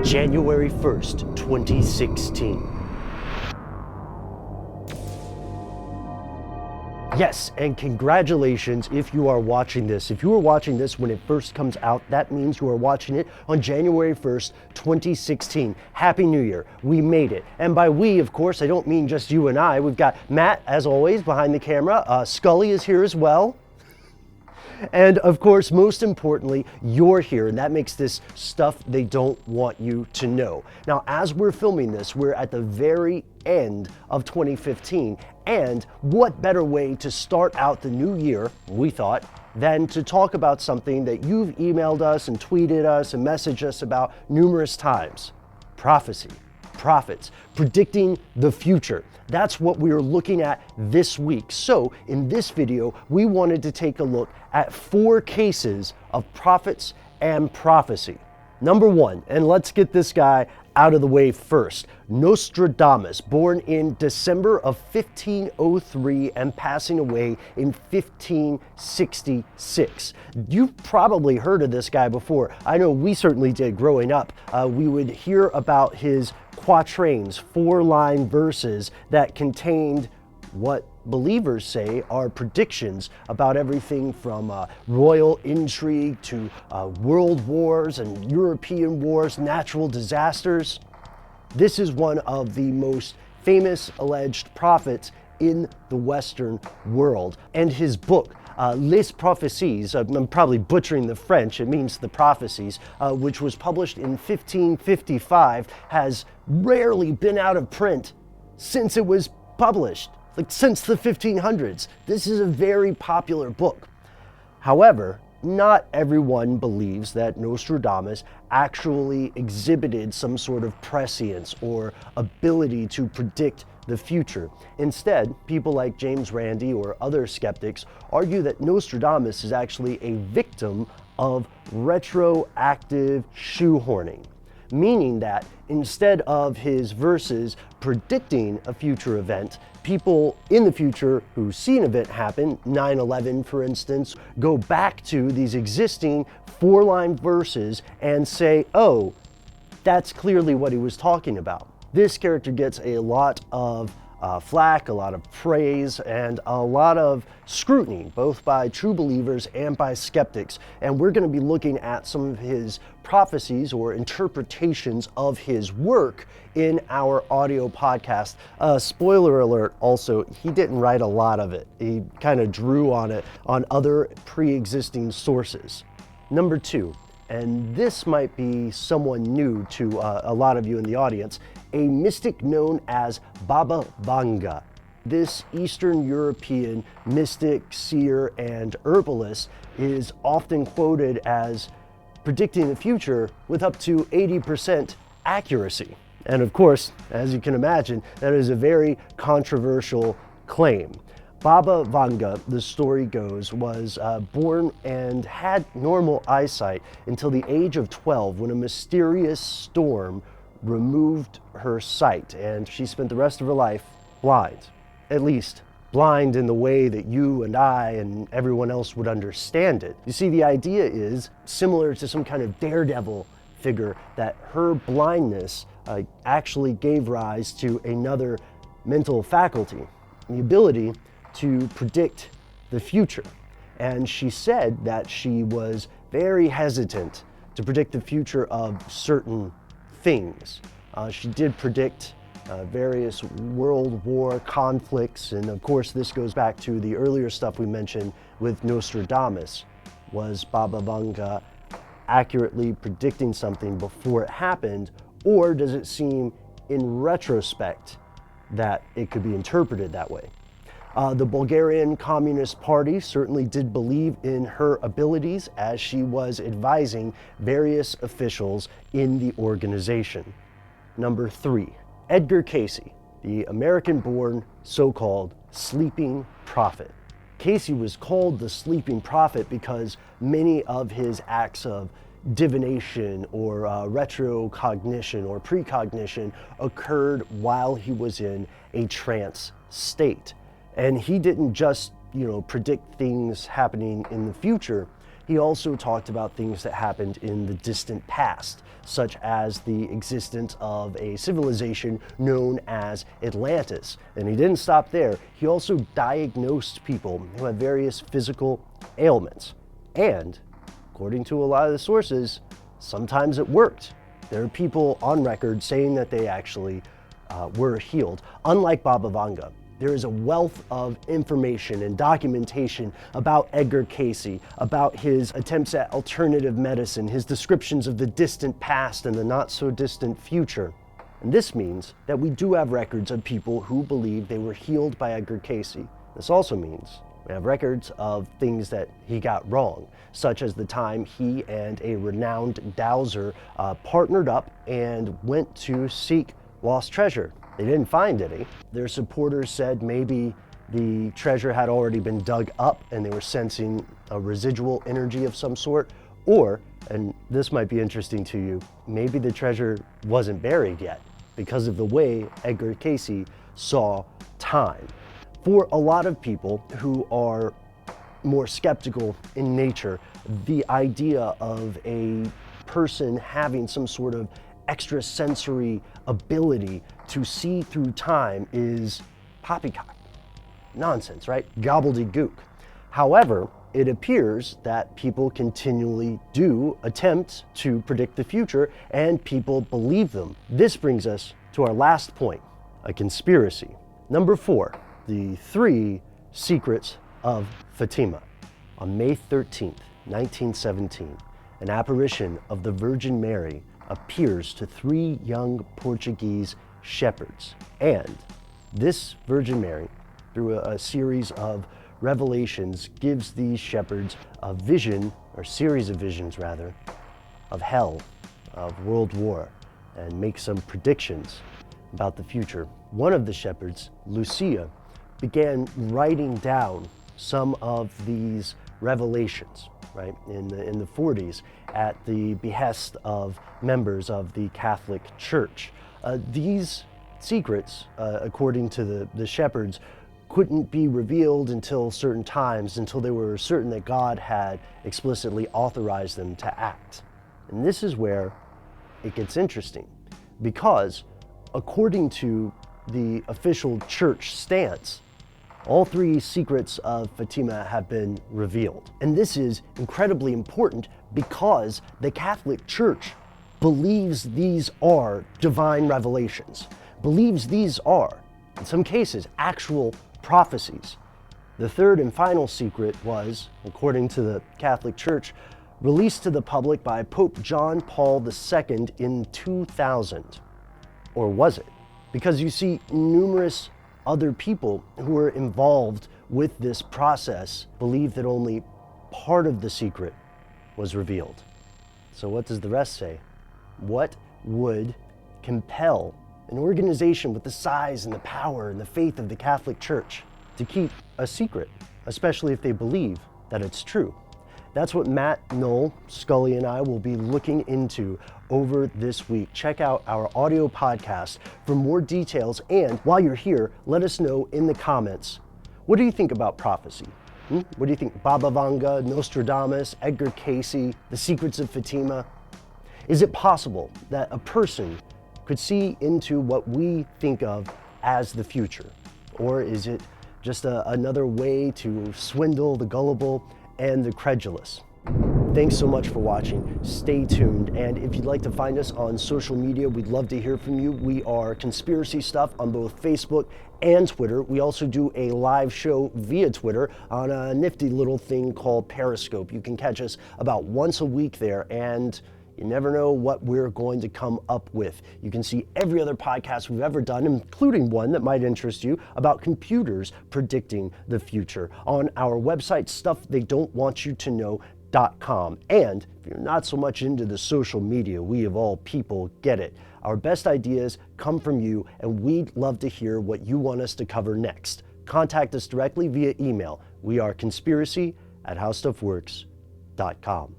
January 1st, 2016. Yes, and congratulations if you are watching this. If you are watching this when it first comes out, that means you are watching it on January 1st, 2016. Happy New Year. We made it. And by we, of course, I don't mean just you and I. We've got Matt, as always, behind the camera. Scully is here as well. And of course, most importantly, you're here, and that makes this stuff they don't want you to know. Now, as we're filming this, we're at the very end of 2015, and what better way to start out the new year, we thought, than to talk about something that you've emailed us and tweeted us and messaged us about numerous times: prophecy, prophets, predicting the future. That's what we are looking at this week. So in this video, we wanted to take a look at 4 cases of prophets and prophecy. Number 1, and let's get this guy out of the way first. Nostradamus, born in December of 1503 and passing away in 1566. You've probably heard of this guy before. I know we certainly did growing up. We would hear about his quatrains, 4-line verses that contained what believers say are predictions about everything from royal intrigue to world wars and European wars, natural disasters. This is one of the most famous alleged prophets in the Western world. And his book, Les Prophéties, I'm probably butchering the French, it means the prophecies, which was published in 1555, has rarely been out of print since it was published. Like since the 1500s. This is a very popular book. However, not everyone believes that Nostradamus actually exhibited some sort of prescience or ability to predict the future. Instead, people like James Randi or other skeptics argue that Nostradamus is actually a victim of retroactive shoehorning, meaning that instead of his verses predicting a future event, people in the future who see an event happen, 9/11 for instance, go back to these existing 4-line verses and say, oh, that's clearly what he was talking about. This character gets a lot of flack, a lot of praise, and a lot of scrutiny, both by true believers and by skeptics. And we're going to be looking at some of his prophecies or interpretations of his work in our audio podcast. Spoiler alert, also, he didn't write a lot of it. He kind of drew on it on other pre-existing sources. Number 2, and this might be someone new to a lot of you in the audience, a mystic known as Baba Vanga. This Eastern European mystic, seer, and herbalist is often quoted as predicting the future with up to 80% accuracy. And of course, as you can imagine, that is a very controversial claim. Baba Vanga, the story goes, was born and had normal eyesight until the age of 12 when a mysterious storm removed her sight, and she spent the rest of her life blind. At least blind in the way that you and I and everyone else would understand it. You see, the idea is similar to some kind of daredevil figure, that her blindness actually gave rise to another mental faculty, the ability to predict the future. And she said that she was very hesitant to predict the future of certain things. She did predict various world war conflicts, and of course this goes back to the earlier stuff we mentioned with Nostradamus. Was Baba Vanga accurately predicting something before it happened, or does it seem in retrospect that it could be interpreted that way? The Bulgarian Communist Party certainly did believe in her abilities as she was advising various officials in the organization. Number 3, Edgar Cayce, the American-born so-called sleeping prophet. Cayce was called the sleeping prophet because many of his acts of divination or retrocognition or precognition occurred while he was in a trance state. And he didn't just, predict things happening in the future. He also talked about things that happened in the distant past, such as the existence of a civilization known as Atlantis. And he didn't stop there. He also diagnosed people who had various physical ailments. And according to a lot of the sources, sometimes it worked. There are people on record saying that they actually were healed. Unlike Baba Vanga, there is a wealth of information and documentation about Edgar Cayce, about his attempts at alternative medicine, his descriptions of the distant past and the not so distant future. And this means that we do have records of people who believe they were healed by Edgar Cayce. This also means we have records of things that he got wrong, such as the time he and a renowned dowser partnered up and went to seek lost treasure. They didn't find any. Their supporters said maybe the treasure had already been dug up and they were sensing a residual energy of some sort. Or, and this might be interesting to you, maybe the treasure wasn't buried yet because of the way Edgar Cayce saw time. For a lot of people who are more skeptical in nature, the idea of a person having some sort of extrasensory ability to see through time is poppycock. Nonsense, right? Gobbledygook. However, it appears that people continually do attempt to predict the future and people believe them. This brings us to our last point, a conspiracy. Number 4, the 3 Secrets of Fatima. On May 13th, 1917, an apparition of the Virgin Mary appears to 3 young Portuguese shepherds. And this Virgin Mary, through a series of revelations, gives these shepherds a vision, or series of visions rather, of hell, of world war, and makes some predictions about the future. One of the shepherds, Lucia, began writing down some of these revelations, right, in the 40s at the behest of members of the Catholic Church. These secrets, according to the shepherds, couldn't be revealed until certain times, until they were certain that God had explicitly authorized them to act. And this is where it gets interesting, because according to the official church stance, all 3 secrets of Fatima have been revealed. And this is incredibly important because the Catholic Church believes these are divine revelations, believes these are, in some cases, actual prophecies. The 3rd and final secret was, according to the Catholic Church, released to the public by Pope John Paul II in 2000. Or was it? Because you see, numerous other people who were involved with this process believe that only part of the secret was revealed. So what does the rest say? What would compel an organization with the size and the power and the faith of the Catholic Church to keep a secret, especially if they believe that it's true? That's what Matt, Noel, Scully, and I will be looking into over this week. Check out our audio podcast for more details. And while you're here, let us know in the comments, what do you think about prophecy? What do you think? Baba Vanga, Nostradamus, Edgar Cayce, the Secrets of Fatima? Is it possible that a person could see into what we think of as the future? Or is it just another way to swindle the gullible and the credulous? Thanks so much for watching. Stay tuned. And if you'd like to find us on social media, we'd love to hear from you. We are Conspiracy Stuff on both Facebook and Twitter. We also do a live show via Twitter on a nifty little thing called Periscope. You can catch us about once a week there, and you never know what we're going to come up with. You can see every other podcast we've ever done, including one that might interest you about computers predicting the future, on our website, stufftheydon'twantyoutoKnow.com. And if you're not so much into the social media, we of all people get it. Our best ideas come from you, and we'd love to hear what you want us to cover next. Contact us directly via email. We are conspiracy@howstuffworks.com.